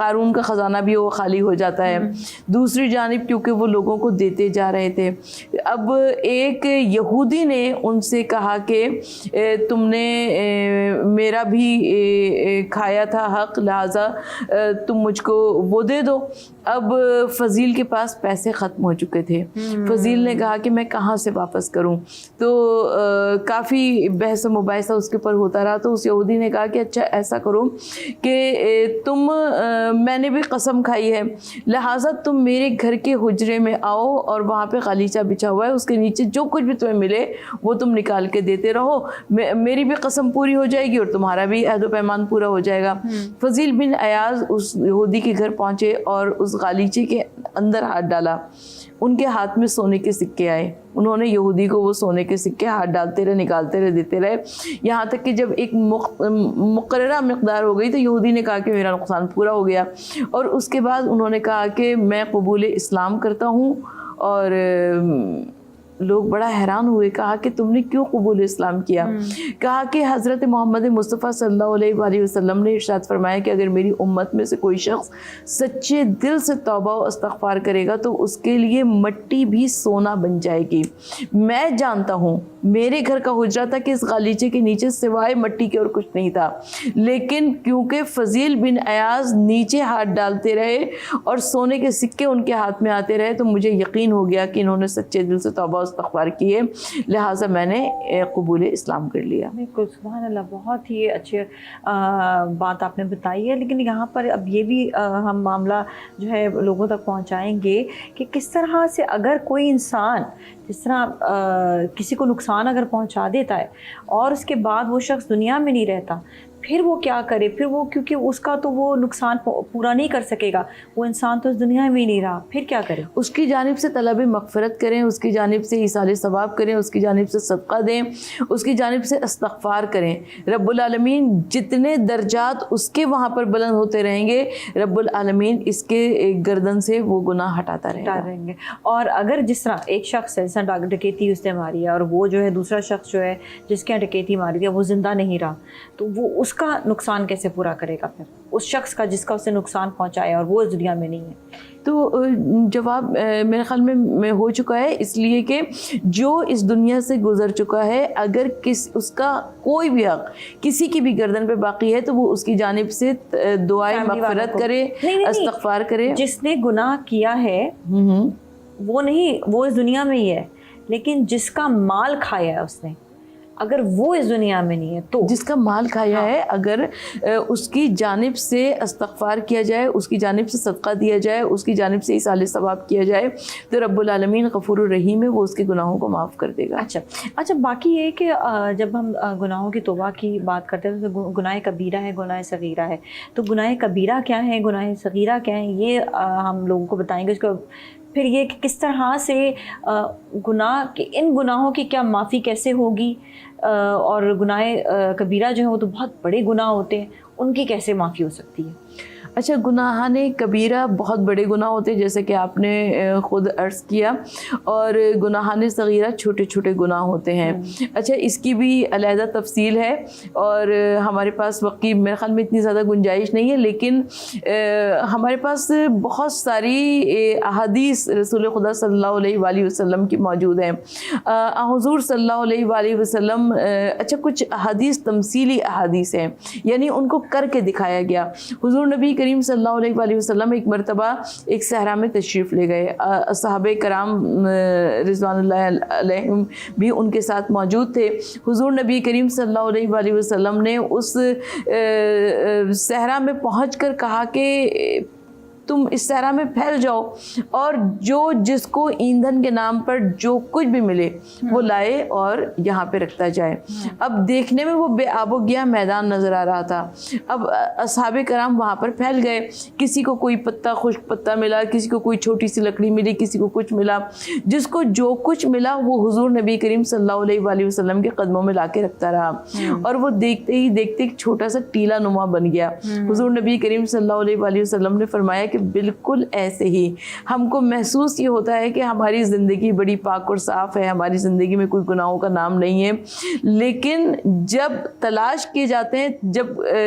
قارون کا خزانہ بھی وہ خالی ہو جاتا ہے. دوسری جانب کیونکہ وہ لوگوں کو دیتے جا رہے تھے. اب ایک یہودی نے ان سے کہا کہ تم نے میرا بھی کھایا تھا حق، لہٰذا تم مجھ کو وہ دے دو. اب فضیل کے پاس پیسے ختم ہو چکے تھے. فضیل نے کہا کہ میں کہاں سے واپس کروں. تو کافی بحث و مباحثہ اس کے اوپر ہوتا رہا. تو اس یہودی نے کہا کہ اچھا ایسا کرو کہ میں نے بھی قسم کھائی ہے، لہٰذا تم میرے گھر کے حجرے میں آؤ اور وہاں پہ غالیچہ بچھا ہوا ہے، اس کے نیچے جو کچھ بھی تمہیں ملے وہ تم نکال کے دیتے رہو، میری بھی قسم پوری ہو جائے گی اور تمہارا بھی عہد و پیمان پورا ہو جائے گا. فضیل بن عیاض اس یہودی کے گھر پہنچے اور اس غالیچے کے اندر ہاتھ ڈالا. ان کے ہاتھ میں سونے کے سکے آئے. انہوں نے یہودی کو وہ سونے کے سکے ہاتھ ڈالتے رہے، نکالتے رہے، دیتے رہے، یہاں تک کہ جب ایک مقررہ مقدار ہو گئی تو یہودی نے کہا کہ میرا نقصان پورا ہو گیا. اور اس کے بعد انہوں نے کہا کہ میں قبول اسلام کرتا ہوں. اور لوگ بڑا حیران ہوئے، کہا کہ تم نے کیوں قبول اسلام کیا؟ کہا کہ حضرت محمد مصطفیٰ صلی اللہ علیہ وآلہ وسلم نے ارشاد فرمایا کہ اگر میری امت میں سے کوئی شخص سچے دل سے توبہ و استغفار کرے گا تو اس کے لیے مٹی بھی سونا بن جائے گی. میں جانتا ہوں میرے گھر کا حجرہ تھا کہ اس غالیچے کے نیچے سوائے مٹی کے اور کچھ نہیں تھا، لیکن کیونکہ فضیل بن عیاض نیچے ہاتھ ڈالتے رہے اور سونے کے سکے ان کے ہاتھ میں آتے رہے تو مجھے یقین ہو گیا کہ انہوں نے سچے دل سے توبہ استغفار کیے، لہٰذا میں نے قبول اسلام کر لیا. بالکل، سبحان اللہ، بہت ہی اچھی بات آپ نے بتائی ہے. لیکن یہاں پر اب یہ بھی ہم معاملہ جو ہے لوگوں تک پہنچائیں گے کہ کس طرح سے اگر کوئی انسان جس طرح کسی کو نقصان اگر پہنچا دیتا ہے اور اس کے بعد وہ شخص دنیا میں نہیں رہتا، پھر وہ کیا کرے؟ پھر وہ کیونکہ اس کا تو وہ نقصان پورا نہیں کر سکے گا، وہ انسان تو اس دنیا میں ہی نہیں رہا، پھر کیا کرے؟ اس کی جانب سے طلب مغفرت کریں، اس کی جانب سے ایصال ثواب کریں، اس کی جانب سے صدقہ دیں، اس کی جانب سے استغفار کریں. رب العالمین جتنے درجات اس کے وہاں پر بلند ہوتے رہیں گے، رب العالمین اس کے گردن سے وہ گناہ ہٹاتا رہیں گے. اور اگر جس طرح ایک شخص ہے ڈکیتی اس نے ماری ہے اور وہ جو ہے دوسرا شخص جو ہے جس کے ڈکیتی ماری تھی وہ زندہ نہیں رہا، تو وہ اس کا نقصان کیسے پورا کرے گا پھر اس شخص کا جس کا اسے نقصان پہنچایا اور وہ اس دنیا میں نہیں ہے؟ تو جواب میرے خیال میں ہو چکا ہے، اس لیے کہ جو اس دنیا سے گزر چکا ہے اگر اس کا کوئی بھی حق کسی کی بھی گردن پہ باقی ہے تو وہ اس کی جانب سے دعائے مغفرت کرے، استغفار کرے. جس نے گناہ کیا ہے وہ اس دنیا میں ہی ہے، لیکن جس کا مال کھایا ہے اس نے، اگر وہ اس دنیا میں نہیں ہے تو جس کا مال کھایا ہے اگر اس کی جانب سے استغفار کیا جائے، اس کی جانب سے صدقہ دیا جائے، اس کی جانب سے ایصال ثواب کیا جائے تو رب العالمین غفور الرحیم ہے، وہ اس کے گناہوں کو معاف کر دے گا. اچھا باقی یہ کہ جب ہم گناہوں کی توبہ کی بات کرتے ہیں تو گناہ کبیرہ ہے، گناہ صغیرہ ہے. تو گناہ کبیرہ کیا ہے، گناہ صغیرہ کیا ہے، یہ ہم لوگوں کو بتائیں گے. اس کو پھر یہ کہ کس طرح سے ان گناہوں کی کیا معافی کیسے ہوگی، اور گناہ کبیرہ جو ہیں وہ تو بہت بڑے گناہ ہوتے ہیں، ان کی کیسے معافی ہو سکتی ہے؟ اچھا، گناہان کبیرہ بہت بڑے گناہ ہوتے ہیں جیسے کہ آپ نے خود عرض کیا، اور گناہان صغیرہ چھوٹے چھوٹے گناہ ہوتے ہیں. اچھا، اس کی بھی علیحدہ تفصیل ہے اور ہمارے پاس وقت کی میرے خیال میں اتنی زیادہ گنجائش نہیں ہے، لیکن ہمارے پاس بہت ساری احادیث رسول خدا صلی اللہ علیہ وآلہ وسلم کی موجود ہیں. حضور صلی اللہ علیہ وآلہ وسلم اچھا کچھ احادیث تمثیلی احادیث ہیں، یعنی ان کو کر کے دکھایا گیا. حضور نبی کریم صلی اللہ علیہ وآلہ وسلم ایک مرتبہ ایک صحرا میں تشریف لے گئے. صحابہ کرام رضوان اللہ علیہم بھی ان کے ساتھ موجود تھے. حضور نبی کریم صلی اللہ علیہ وآلہ وسلم نے اس صحرا میں پہنچ کر کہا کہ تم اس صحرا میں پھیل جاؤ اور جس کو ایندھن کے نام پر جو کچھ بھی ملے وہ لائے اور یہاں پہ رکھتا جائے. اب دیکھنے میں وہ بے آب و گیا میدان نظر آ رہا تھا. اب اصحاب کرام وہاں پر پھیل گئے، کسی کو کوئی پتا خشک پتا ملا، کسی کو کوئی چھوٹی سی لکڑی ملی، کسی کو کچھ ملا. جس کو جو کچھ ملا وہ حضور نبی کریم صلی اللہ علیہ وآلہ وسلم کے قدموں میں لا کے رکھتا رہا، اور وہ دیکھتے ہی دیکھتے ایک چھوٹا سا ٹیلا نما بن گیا. حضور نبی کریم صلی اللہ علیہ وآلہ وسلم نے فرمایا کہ بالکل ایسے ہی ہم کو محسوس یہ ہوتا ہے کہ ہماری زندگی بڑی پاک اور صاف ہے, ہماری زندگی میں کوئی گناہوں کا نام نہیں ہے, لیکن جب تلاش کیے جاتے ہیں, جب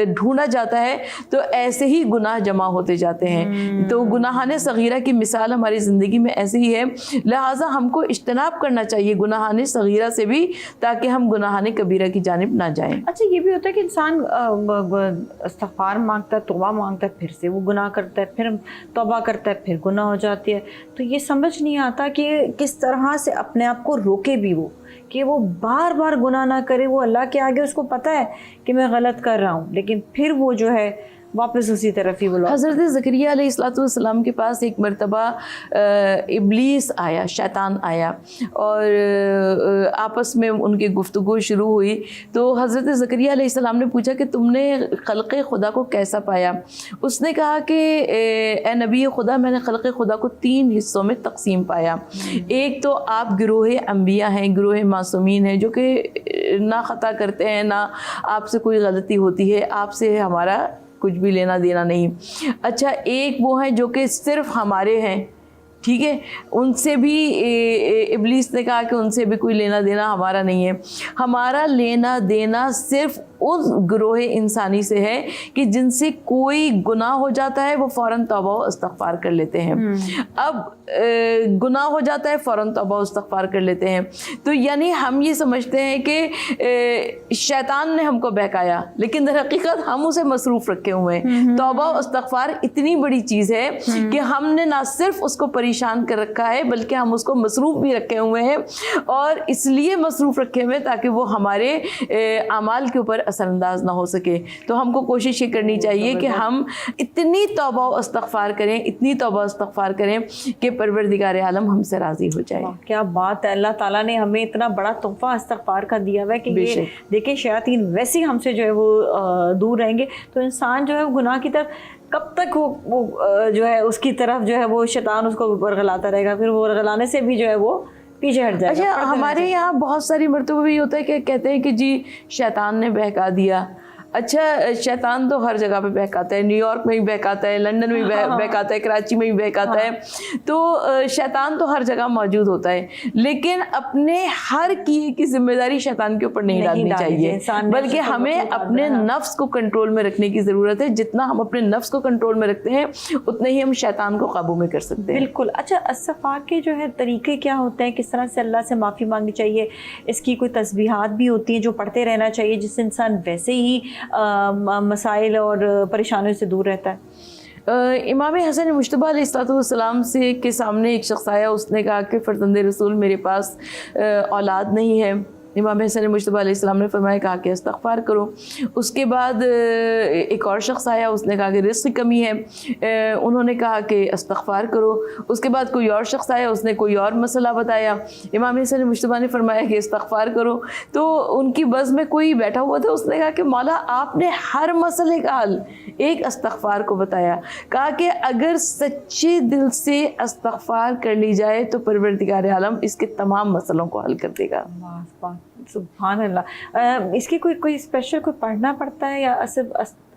ڈھونڈا جاتا ہے تو ایسے ہی گناہ جمع ہوتے جاتے ہیں. تو گناہان صغیرہ کی مثال ہماری زندگی میں ایسے ہی ہے, لہٰذا ہم کو اجتناب کرنا چاہیے گناہان صغیرہ سے بھی, تاکہ ہم گناہان کبیرہ کی جانب نہ جائیں. اچھا یہ بھی ہوتا ہے کہ انسان استغفار مانگتا ہے, توبہ مانگتا ہے, پھر سے وہ گناہ کرتا ہے, پھر توبہ کرتا ہے, پھر گناہ ہو جاتی ہے, تو یہ سمجھ نہیں آتا کہ کس طرح سے اپنے آپ کو روکے بھی وہ, کہ وہ بار بار گناہ نہ کرے. وہ اللہ کے آگے اس کو پتہ ہے کہ میں غلط کر رہا ہوں, لیکن پھر وہ جو ہے واپس اسی طرف ہی بلا. حضرت زکریا علیہ السلام کے پاس ایک مرتبہ ابلیس آیا, شیطان آیا, اور آپس میں ان کی گفتگو شروع ہوئی. تو حضرت زکریا علیہ السلام نے پوچھا کہ تم نے خلق خدا کو کیسا پایا؟ اس نے کہا کہ اے نبی خدا, میں نے خلق خدا کو 3 حصوں میں تقسیم پایا. ایک تو آپ گروہ انبیاء ہیں, گروہ معصومین ہیں, جو کہ نہ خطا کرتے ہیں, نہ آپ سے کوئی غلطی ہوتی ہے, آپ سے ہمارا کچھ بھی لینا دینا نہیں. اچھا ایک وہ ہیں جو کہ صرف ہمارے ہیں, ٹھیک ہے, ان سے بھی ابلیس نے کہا کہ ان سے بھی کوئی لینا دینا ہمارا نہیں ہے. ہمارا لینا دینا صرف اس گروہ انسانی سے ہے کہ جن سے کوئی گناہ ہو جاتا ہے وہ فوراً توبہ و استغفار کر لیتے ہیں. اب گناہ ہو جاتا ہے, فوراً توبہ و استغفار کر لیتے ہیں. تو یعنی ہم یہ سمجھتے ہیں کہ شیطان نے ہم کو بہکایا, لیکن در حقیقت ہم اسے مصروف رکھے ہوئے ہیں. توبہ و استغفار اتنی بڑی چیز ہے کہ ہم نے نہ صرف اس کو پریشان کر رکھا ہے, بلکہ ہم اس کو مصروف بھی رکھے ہوئے ہیں, اور اس لیے مصروف رکھے ہوئے تاکہ وہ ہمارے اعمال کے اوپر اثر انداز نہ ہو سکے. تو ہم کو کوشش یہ کرنی چاہیے کہ ہم اتنی توبہ و استغفار کریں, اتنی توبہ و استغفار کریں کہ پروردگار عالم ہم سے راضی ہو جائے. کیا بات ہے, اللہ تعالیٰ نے ہمیں اتنا بڑا تحفہ استغفار کا دیا ہوا ہے کہ یہ دیکھیں شیاطین ویسے ہی ہم سے جو ہے وہ دور رہیں گے. تو انسان جو ہے گناہ کی طرف کب تک وہ جو ہے اس کی طرف جو ہے وہ شیطان اس کو ورغلاتا رہے گا, پھر وہ ورغلانے سے بھی جو ہے وہ پیچھے ہٹ جائے گا. اچھا ہمارے یہاں بہت ساری مرتبہ بھی ہوتا ہے کہ کہتے ہیں کہ جی شیطان نے بہکا دیا. اچھا شیطان تو ہر جگہ پہ بہکاتا ہے, نیو یارک میں بھی بہکاتا ہے, لندن میں بھی بہکاتا ہے, کراچی میں بھی بہکاتا ہے. تو شیطان تو ہر جگہ موجود ہوتا ہے, لیکن اپنے ہر کی ذمہ داری شیطان کے اوپر نہیں ڈالنی چاہیے, بلکہ ہمیں اپنے نفس کو کنٹرول میں رکھنے کی ضرورت ہے. جتنا ہم اپنے نفس کو کنٹرول میں رکھتے ہیں اتنے ہی ہم شیطان کو قابو میں کر سکتے ہیں. بالکل. اچھا استغفار کے جو ہے طریقے کیا ہوتے ہیں, کس طرح سے اللہ سے معافی مانگنی چاہیے؟ اس کی کوئی تسبیحات بھی ہوتی ہیں جو پڑھتے رہنا چاہیے, جس سے انسان ویسے ہی مسائل اور پریشانیوں سے دور رہتا ہے؟ امام حسن مجتبیٰ علیہ السلام سے کے سامنے ایک شخص آیا, اس نے کہا کہ فرزند رسول میرے پاس اولاد نہیں ہے. امام حسن مجتبیٰ علیہ السلام نے فرمایا کہا کہ استغفار کرو. اس کے بعد ایک اور شخص آیا, اس نے کہا کہ رزق کی کمی ہے, انہوں نے کہا کہ استغفار کرو. اس کے بعد کوئی اور شخص آیا, اس نے کوئی اور مسئلہ بتایا, امام حسن مجتبیٰ نے فرمایا کہ استغفار کرو. تو ان کی بز میں کوئی بیٹھا ہوا تھا, اس نے کہا کہ مولا آپ نے ہر مسئلے کا حل ایک استغفار کو بتایا. کہا کہ اگر سچے دل سے استغفار کر لی جائے تو پروردگار عالم اس کے تمام مسئلوں کو حل کر دے گا. سبحان اللہ. اس کی کوئی اسپیشل کوئی پڑھنا پڑتا ہے یا صرف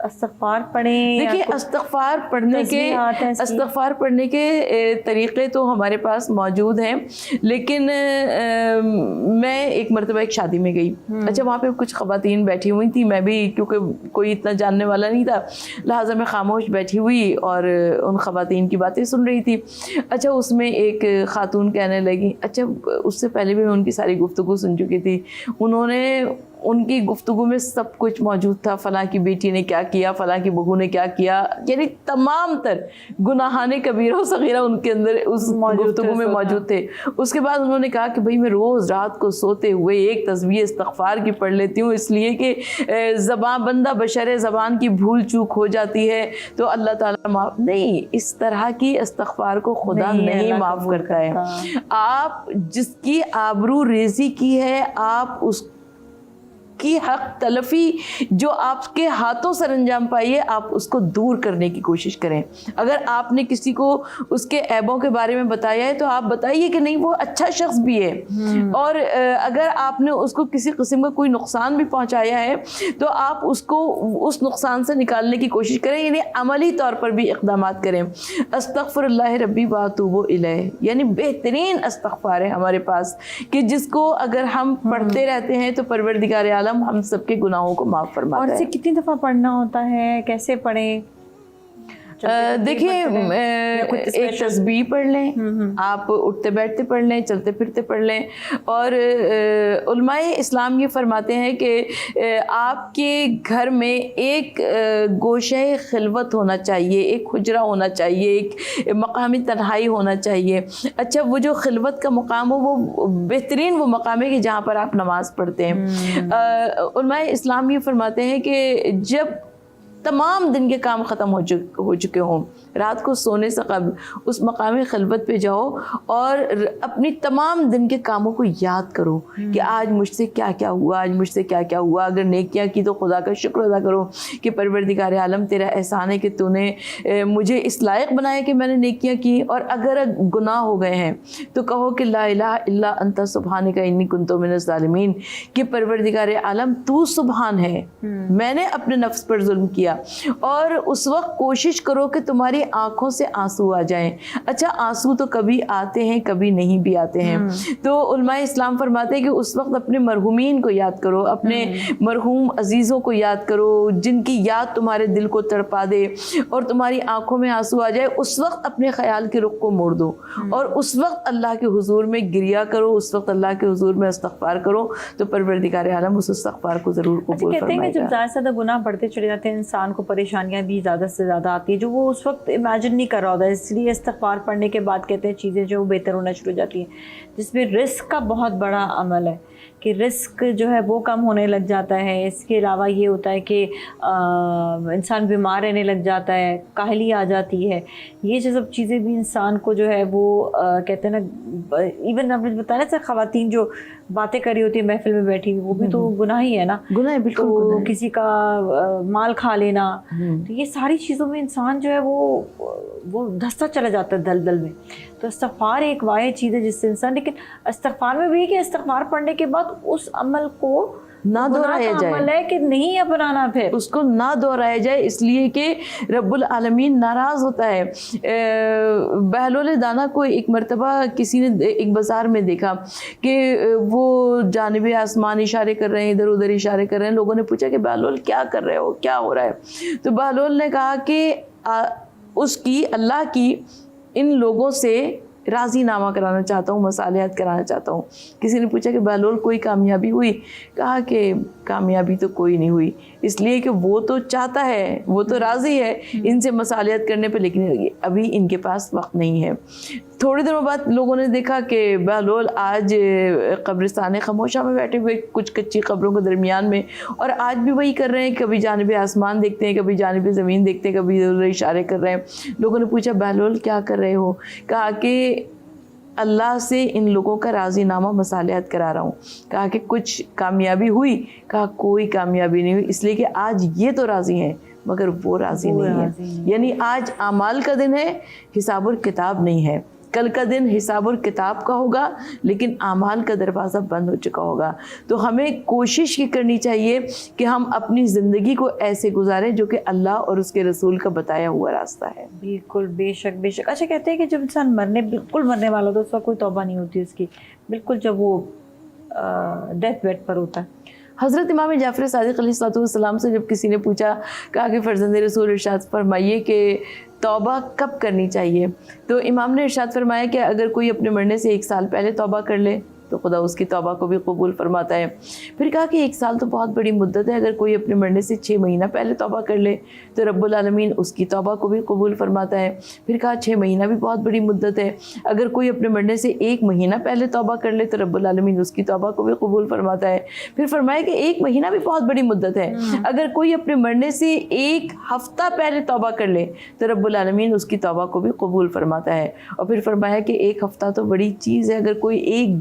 استغفار پڑھیں؟ دیکھیے استغفار پڑھنے کے طریقے تو ہمارے پاس موجود ہیں, لیکن میں ایک مرتبہ ایک شادی میں گئی. اچھا وہاں پہ کچھ خواتین بیٹھی ہوئی تھیں, میں بھی کیونکہ کوئی اتنا جاننے والا نہیں تھا لہٰذا میں خاموش بیٹھی ہوئی اور ان خواتین کی باتیں سن رہی تھی. اچھا اس میں ایک خاتون کہنے لگی, اچھا اس سے پہلے بھی میں ان کی ساری گفتگو سن چکی تھی, انہوں نے ان کی گفتگو میں سب کچھ موجود تھا, فلاں کی بیٹی نے کیا کیا, فلاں کی بہو نے کیا کیا, یعنی تمام تر گناہان کبیرہ و صغیرہ ان کے اندر اس گفتگو میں موجود تھے. اس کے بعد انہوں نے کہا کہ بھئی میں روز رات کو سوتے ہوئے ایک تسبیح استغفار کی پڑھ لیتی ہوں, اس لیے کہ زبان بندہ بشر زبان کی بھول چوک ہو جاتی ہے تو اللہ تعالیٰ معاف نہیں, اس طرح کی استغفار کو خدا نہیں معاف کرتا ہے. آپ جس کی آبرو ریزی کی ہے آپ اس کی حق تلفی جو آپ کے ہاتھوں سر انجام پائی ہے آپ اس کو دور کرنے کی کوشش کریں. اگر آپ نے کسی کو اس کے عیبوں کے بارے میں بتایا ہے تو آپ بتائیے کہ نہیں وہ اچھا شخص بھی ہے, اور اگر آپ نے اس کو کسی قسم کا کوئی نقصان بھی پہنچایا ہے تو آپ اس کو اس نقصان سے نکالنے کی کوشش کریں, یعنی عملی طور پر بھی اقدامات کریں. استغفر اللہ ربی واتوب الیہ یعنی بہترین استغفار ہے ہمارے پاس کہ جس کو اگر ہم پڑھتے رہتے ہیں تو پروردگار عالم ہم سب کے گناہوں کو معاف فرماتا ہے. اور اسے کتنی دفعہ پڑھنا ہوتا ہے, کیسے پڑھیں؟ دیکھیے ایک تسبیح پڑھ لیں, آپ اٹھتے بیٹھتے پڑھ لیں, چلتے پھرتے پڑھ لیں. اور علماء اسلام یہ فرماتے ہیں کہ آپ کے گھر میں ایک گوشہ خلوت ہونا چاہیے, ایک حجرہ ہونا چاہیے, ایک مقامی تنہائی ہونا چاہیے. اچھا وہ جو خلوت کا مقام ہو وہ بہترین وہ مقام ہے کہ جہاں پر آپ نماز پڑھتے ہیں. علماء اسلام یہ فرماتے ہیں کہ جب تمام دن کے کام ختم ہو چکے ہوں, رات کو سونے سے قبل اس مقامی خلوت پہ جاؤ اور اپنی تمام دن کے کاموں کو یاد کرو کہ آج مجھ سے کیا کیا ہوا, آج مجھ سے کیا کیا ہوا. اگر نیکیاں کی تو خدا کا شکر ادا کرو کہ پروردگار عالم تیرا احسان ہے کہ تو نے مجھے اس لائق بنایا کہ میں نے نیکیاں کی. اور اگر گناہ ہو گئے ہیں تو کہو کہ لا الہ الا انت سبحانک انی کنت من الظالمین, کہ پروردگار عالم تو سبحان ہے, میں نے اپنے نفس پر ظلم کیا. اور اس وقت کوشش کرو کہ تمہاری آنکھوں سے آنسو آ جائیں. اچھا آنسو تو کبھی آتے ہیں کبھی نہیں بھی آتے ہیں, تو علماء اسلام فرماتے ہیں کہ اس وقت اپنے مرحومین کو یاد کرو, اپنے مرحوم عزیزوں کو یاد کرو جن کی یاد تمہارے دل کو تڑپا دے اور تمہاری آنکھوں میں آنسو آ جائے. اس وقت اپنے خیال کے رخ کو موڑ دو اور اس وقت اللہ کے حضور میں گریا کرو, اس وقت اللہ کے حضور میں استغفار کرو, تو پروردگار عالم اس استغفار کو ضرور قبول کہتے ہیں فرمائے کہ گا. جب زیادہ سے زیادہ گناہ بڑھتے چلے جاتے ہیں انسان کو پریشانیاں بھی زیادہ سے زیادہ آتی ہیں جو وہ اس وقت امیجن نہیں کر رہا ہوتا. اس لیے استغفار پڑھنے کے بعد کہتے ہیں چیزیں جو بہتر ہونا شروع ہو جاتی ہیں, جس میں رزق کا بہت بڑا عمل ہے کہ رزق جو ہے وہ کم ہونے لگ جاتا ہے. اس کے علاوہ یہ ہوتا ہے کہ انسان بیمار رہنے لگ جاتا ہے, کاہلی آ جاتی ہے. یہ جو سب چیزیں بھی انسان کو جو ہے وہ کہتے ہیں نا, ایون آپ نے بتایا نا خواتین جو باتیں کری ہوتی ہیں محفل میں بیٹھی ہوئی, وہ بھی تو گناہ ہی ہے نا, گناہ بالکل تو کسی کا مال کھا لینا, تو یہ ساری چیزوں میں انسان جو ہے وہ دھستا چلا جاتا ہے دلدل میں. تو استغفار ایک واحد چیز ہے جس سے انسان, لیکن استغفار میں بھی ہے کہ استغفار پڑھنے کے بعد اس عمل کو نہ دہرایا جائے, عمل ہے کہ نہیں اپنانا, پھر اس کو نہ دہرایا جائے, اس لیے کہ رب العالمین ناراض ہوتا ہے. بہلول دانا کو ایک مرتبہ کسی نے ایک بازار میں دیکھا کہ وہ جانب آسمان اشارے کر رہے ہیں, ادھر ادھر اشارے کر رہے ہیں. لوگوں نے پوچھا کہ بہلول کیا کر رہے ہو, کیا ہو رہا ہے؟ تو بہلول نے کہا کہ اس کی اللہ کی ان لوگوں سے راضی نامہ کرانا چاہتا ہوں, مصالحت کرانا چاہتا ہوں. کسی نے پوچھا کہ بہلول کوئی کامیابی ہوئی؟ کہا کہ کامیابی تو کوئی نہیں ہوئی, اس لیے کہ وہ تو چاہتا ہے, وہ تو راضی ہے ان سے مصالحت کرنے پہ, لیکن ابھی ان کے پاس وقت نہیں ہے. تھوڑے دنوں بعد لوگوں نے دیکھا کہ بہلول آج قبرستان خاموشہ میں بیٹھے ہوئے کچھ کچی قبروں کے درمیان میں, اور آج بھی وہی کر رہے ہیں, کبھی جانب آسمان دیکھتے ہیں, کبھی جانب زمین دیکھتے ہیں, کبھی ادھر اشارے کر رہے ہیں. لوگوں نے پوچھا بہلول کیا کر رہے ہو؟ کہا کہ اللہ سے ان لوگوں کا راضی نامہ مصالحت کرا رہا ہوں. کہا کہ کچھ کامیابی ہوئی؟ کہا کوئی کامیابی نہیں ہوئی, اس لیے کہ آج یہ تو راضی ہیں مگر وہ راضی نہیں ہے. یعنی آج اعمال کا دن ہے, حساب الکتاب نہیں ہے. کل کا دن حساب الکتاب کا ہوگا لیکن اعمال کا دروازہ بند ہو چکا ہوگا. تو ہمیں کوشش یہ کرنی چاہیے کہ ہم اپنی زندگی کو ایسے گزاریں جو کہ اللہ اور اس کے رسول کا بتایا ہوا راستہ ہے. بالکل, بے شک بے شک. اچھا کہتے ہیں کہ جب انسان بالکل مرنے والا تو اس کا کوئی توبہ نہیں ہوتی اس کی, بالکل جب وہ ڈیتھ بیڈ پر ہوتا ہے. حضرت امام جعفر صادق علیہ السلام سے جب کسی نے پوچھا, کہا کہ فرزند رسول ارشاد فرمائیے کہ توبہ کب کرنی چاہیے؟ تو امام نے ارشاد فرمایا کہ اگر کوئی اپنے مرنے سے 1 سال پہلے توبہ کر لے تو خدا اس کی توبہ کو بھی قبول فرماتا ہے. پھر کہا کہ 1 سال تو بہت بڑی مدت ہے, اگر کوئی اپنے مرنے سے 6 مہینہ پہلے توبہ کر لے تو رب العالمین اس کی توبہ کو بھی قبول فرماتا ہے. پھر کہا 6 مہینہ بھی بہت بڑی مدت ہے, اگر کوئی اپنے مرنے سے 1 مہینہ پہلے توبہ کر لے تو رب العالمین اس کی توبہ کو بھی قبول فرماتا ہے. پھر فرمایا کہ 1 مہینہ بھی بہت بڑی مدت ہے, اگر کوئی اپنے مرنے سے 1 ہفتہ پہلے توبہ کر لے تو رب العالمین اس کی توبہ کو بھی قبول فرماتا ہے. اور پھر فرمایا کہ 1 ہفتہ تو بڑی چیز ہے, اگر کوئی 1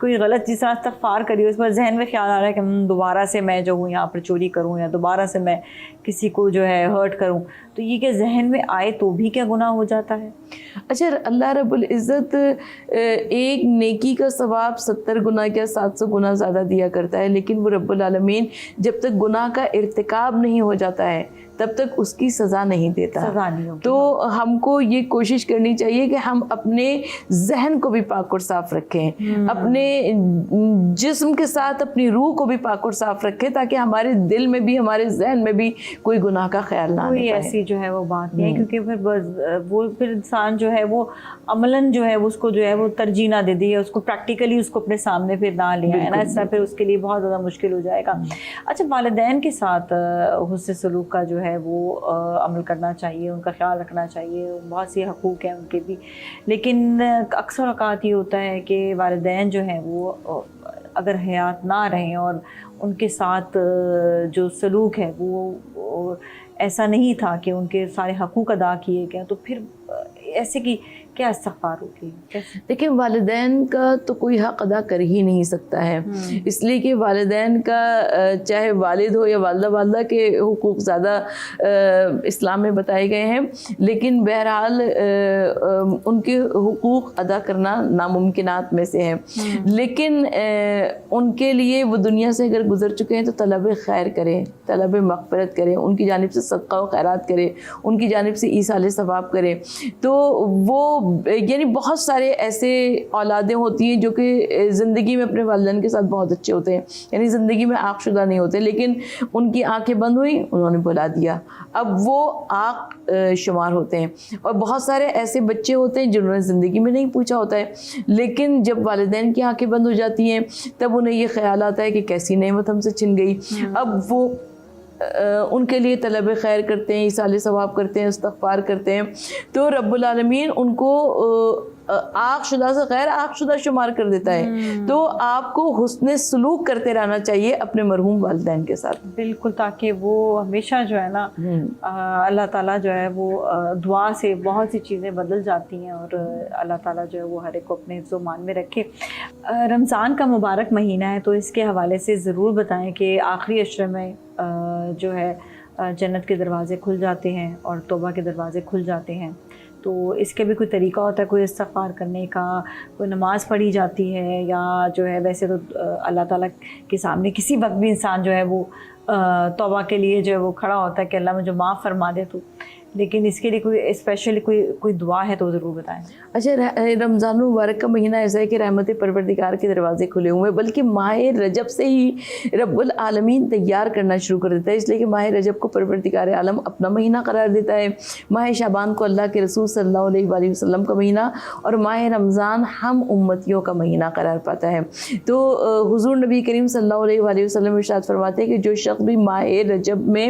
کوئی غلط چیز استغفار کری اس پر ذہن میں خیال آ رہا ہے کہ دوبارہ سے میں جو ہوں یہاں پر چوری کروں یا دوبارہ سے میں کسی کو جو ہے ہرٹ کروں, تو یہ کہ ذہن میں آئے تو بھی کیا گناہ ہو جاتا ہے؟ اچھا, اللہ رب العزت ایک نیکی کا ثواب 70 گنا یا 700 گنا زیادہ دیا کرتا ہے, لیکن وہ رب العالمین جب تک گناہ کا ارتکاب نہیں ہو جاتا ہے تب تک اس کی سزا نہیں دیتا. سزا نہیں ہوگی. تو ہم کو یہ کوشش کرنی چاہیے کہ ہم اپنے ذہن کو بھی پاک اور صاف رکھیں, اپنے جسم کے ساتھ اپنی روح کو بھی پاک اور صاف رکھیں, تاکہ ہمارے دل میں بھی ہمارے ذہن میں بھی کوئی گناہ کا خیال نہ آنے کوئی پائے. ایسی جو ہے وہ بات نہیں ہے, کیونکہ پھر انسان جو ہے وہ عملاً جو ہے اس کو جو ہے وہ ترجیح نہ دے دی, اس کو پریکٹیکلی اس کو اپنے سامنے پھر نہ لیا ہے نا, اس طرح پھر اس کے لیے بہت زیادہ مشکل ہو جائے گا. اچھا, والدین کے ساتھ حسن سلوک کا جو ہے وہ عمل کرنا چاہیے, ان کا خیال رکھنا چاہیے, بہت سی حقوق ہیں ان کے بھی, لیکن اکثر اوقات یہ ہوتا ہے کہ والدین جو ہیں وہ اگر حیات نہ رہیں اور ان کے ساتھ جو سلوک ہے وہ ایسا نہیں تھا کہ ان کے سارے حقوق ادا کیے گئے, تو پھر ایسے کی کیا استغفار ہوتی ہے؟ دیکھیں, والدین کا تو کوئی حق ادا کر ہی نہیں سکتا ہے, اس لیے کہ والدین کا چاہے والد ہو یا والدہ کے حقوق زیادہ اسلام میں بتائے گئے ہیں, لیکن بہرحال ان کے حقوق ادا کرنا ناممکنات میں سے ہے. لیکن ان کے لیے وہ دنیا سے اگر گزر چکے ہیں تو طلب خیر کریں, طلب مغفرت کریں, ان کی جانب سے صدقہ و خیرات کریں, ان کی جانب سے ایصال ثواب کریں. تو وہ یعنی بہت سارے ایسے اولادیں ہوتی ہیں جو کہ زندگی میں اپنے والدین کے ساتھ بہت اچھے ہوتے ہیں, یعنی زندگی میں عاق شدہ نہیں ہوتے, لیکن ان کی آنکھیں بند ہوئیں, انہوں نے بلا دیا, اب وہ عاق شمار ہوتے ہیں. اور بہت سارے ایسے بچے ہوتے ہیں جنہوں نے زندگی میں نہیں پوچھا ہوتا ہے, لیکن جب والدین کی آنکھیں بند ہو جاتی ہیں تب انہیں یہ خیال آتا ہے کہ کیسی نعمت ہم سے چھن گئی. اب وہ ان کے لیے طلب خیر کرتے ہیں, ایصال ثواب کرتے ہیں, استغفار کرتے ہیں, تو رب العالمین ان کو عاق شدہ سے غیر عاق شدہ شمار کر دیتا ہے. تو آپ کو حسن سلوک کرتے رہنا چاہیے اپنے مرحوم والدین کے ساتھ. بالکل, تاکہ وہ ہمیشہ جو ہے نا اللہ تعالیٰ جو ہے وہ دعا سے بہت سی چیزیں بدل جاتی ہیں, اور اللہ تعالیٰ جو ہے وہ ہر ایک کو اپنے حفظ و مان میں رکھے. رمضان کا مبارک مہینہ ہے, تو اس کے حوالے سے ضرور بتائیں کہ آخری عشرے میں جو ہے جنت کے دروازے کھل جاتے ہیں اور توبہ کے دروازے کھل جاتے ہیں, تو اس کے بھی کوئی طریقہ ہوتا ہے, کوئی استغفار کرنے کا, کوئی نماز پڑھی جاتی ہے, یا جو ہے ویسے تو اللہ تعالیٰ کے سامنے کسی وقت بھی انسان جو ہے وہ توبہ کے لیے جو ہے وہ کھڑا ہوتا ہے کہ اللہ مجھے معاف فرما دے, تو لیکن اس کے لیے کوئی اسپیشلی کوئی دعا ہے تو ضرور بتائیں. اچھا, رمضان المبارک کا مہینہ ایسا ہے کہ رحمت پروردگار کے دروازے کھلے ہوئے ہیں, بلکہ ماہ رجب سے ہی رب العالمین تیار کرنا شروع کر دیتا ہے, اس لیے کہ ماہ رجب کو پروردگار عالم اپنا مہینہ قرار دیتا ہے, ماہ شعبان کو اللہ کے رسول صلی اللہ علیہ وآلہ وسلم کا مہینہ, اور ماہ رمضان ہم امتیوں کا مہینہ قرار پاتا ہے. تو حضور نبی کریم صلی اللہ علیہ وآلہ وسلم ارشاد فرماتے ہیں کہ جو شخص بھی ماہ رجب میں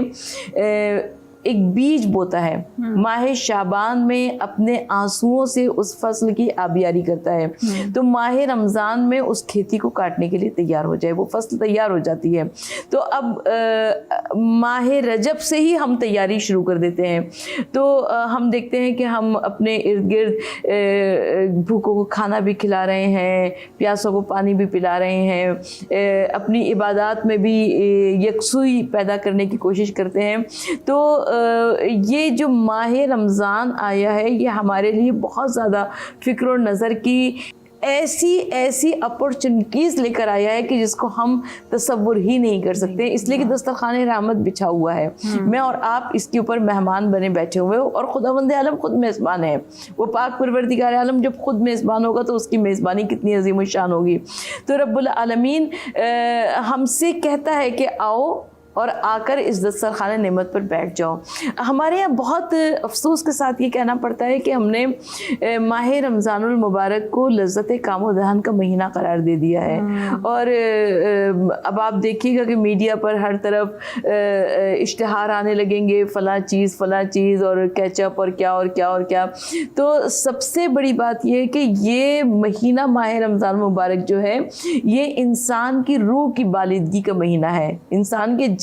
ایک بیج بوتا ہے, ماہ شعبان میں اپنے آنسوؤں سے اس فصل کی آبیاری کرتا ہے, تو ماہ رمضان میں اس کھیتی کو کاٹنے کے لیے تیار ہو جائے, وہ فصل تیار ہو جاتی ہے. تو اب ماہ رجب سے ہی ہم تیاری شروع کر دیتے ہیں. تو ہم دیکھتے ہیں کہ ہم اپنے ارد گرد بھوکوں کو کھانا بھی کھلا رہے ہیں, پیاسوں کو پانی بھی پلا رہے ہیں, اپنی عبادات میں بھی یکسوئی پیدا کرنے کی کوشش کرتے ہیں. تو یہ جو ماہ رمضان آیا ہے یہ ہمارے لیے بہت زیادہ فکر و نظر کی ایسی اپورچونٹیز لے کر آیا ہے کہ جس کو ہم تصور ہی نہیں کر سکتے, اس لیے کہ دسترخوان رحمت بچھا ہوا ہے, میں اور آپ اس کے اوپر مہمان بنے بیٹھے ہوئے ہو, اور خداوند عالم خود میزبان ہے. وہ پاک پروردگار عالم جب خود میزبان ہوگا تو اس کی میزبانی کتنی عظیم الشان ہوگی. تو رب العالمین ہم سے کہتا ہے کہ آؤ اور آ کر اس دسترخوان نعمت پر بیٹھ جاؤ. ہمارے یہاں بہت افسوس کے ساتھ یہ کہنا پڑتا ہے کہ ہم نے ماہ رمضان المبارک کو لذت کام و دہن کا مہینہ قرار دے دیا ہے, اور اب آپ دیکھیے گا کہ میڈیا پر ہر طرف اشتہار آنے لگیں گے, فلاں چیز اور کیچپ اور کیا. تو سب سے بڑی بات یہ ہے کہ یہ مہینہ ماہ رمضان المبارک جو ہے یہ انسان کی روح کی بالدگی کا مہینہ ہے, انسان کے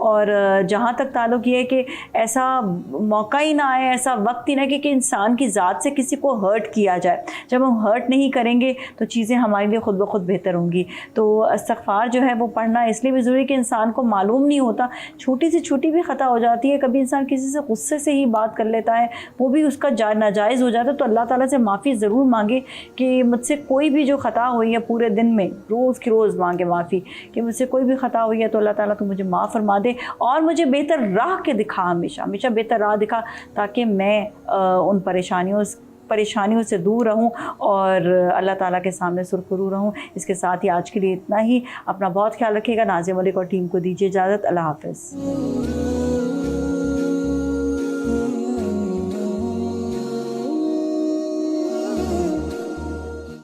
اور جہاں تک تعلق یہ ہے کہ ایسا موقع ہی نہ آئے, ایسا وقت ہی نہ کہ انسان کی ذات سے کسی کو ہرٹ کیا جائے. جب ہم ہرٹ نہیں کریں گے تو چیزیں ہمارے لیے خود بخود بہتر ہوں گی. تو استغفار جو ہے وہ پڑھنا اس لیے بھی ضروری کہ انسان کو معلوم نہیں ہوتا, چھوٹی سے چھوٹی بھی خطا ہو جاتی ہے, کبھی انسان کسی سے غصے سے ہی بات کر لیتا ہے, وہ بھی اس کا ناجائز ہو جاتا ہے. تو اللہ تعالیٰ سے معافی ضرور مانگے کہ مجھ سے کوئی بھی جو خطا ہوئی ہے پورے دن میں, روز کی روز مانگے معافی کہ مجھ سے کوئی بھی خطا ہوئی ہے تو اللہ تعالیٰ تو مجھے معاف فرما دے اور مجھے بہتر راہ کے دکھا, ہمیشہ بہتر راہ دکھا, تاکہ میں ان پریشانیوں سے دور رہوں اور اللہ تعالیٰ کے سامنے سرخرو رہوں. اس کے ساتھ ہی آج کے لیے اتنا ہی. اپنا بہت خیال رکھیے گا. نازیہ ملک اور ٹیم کو دیجیے اجازت. اللہ حافظ.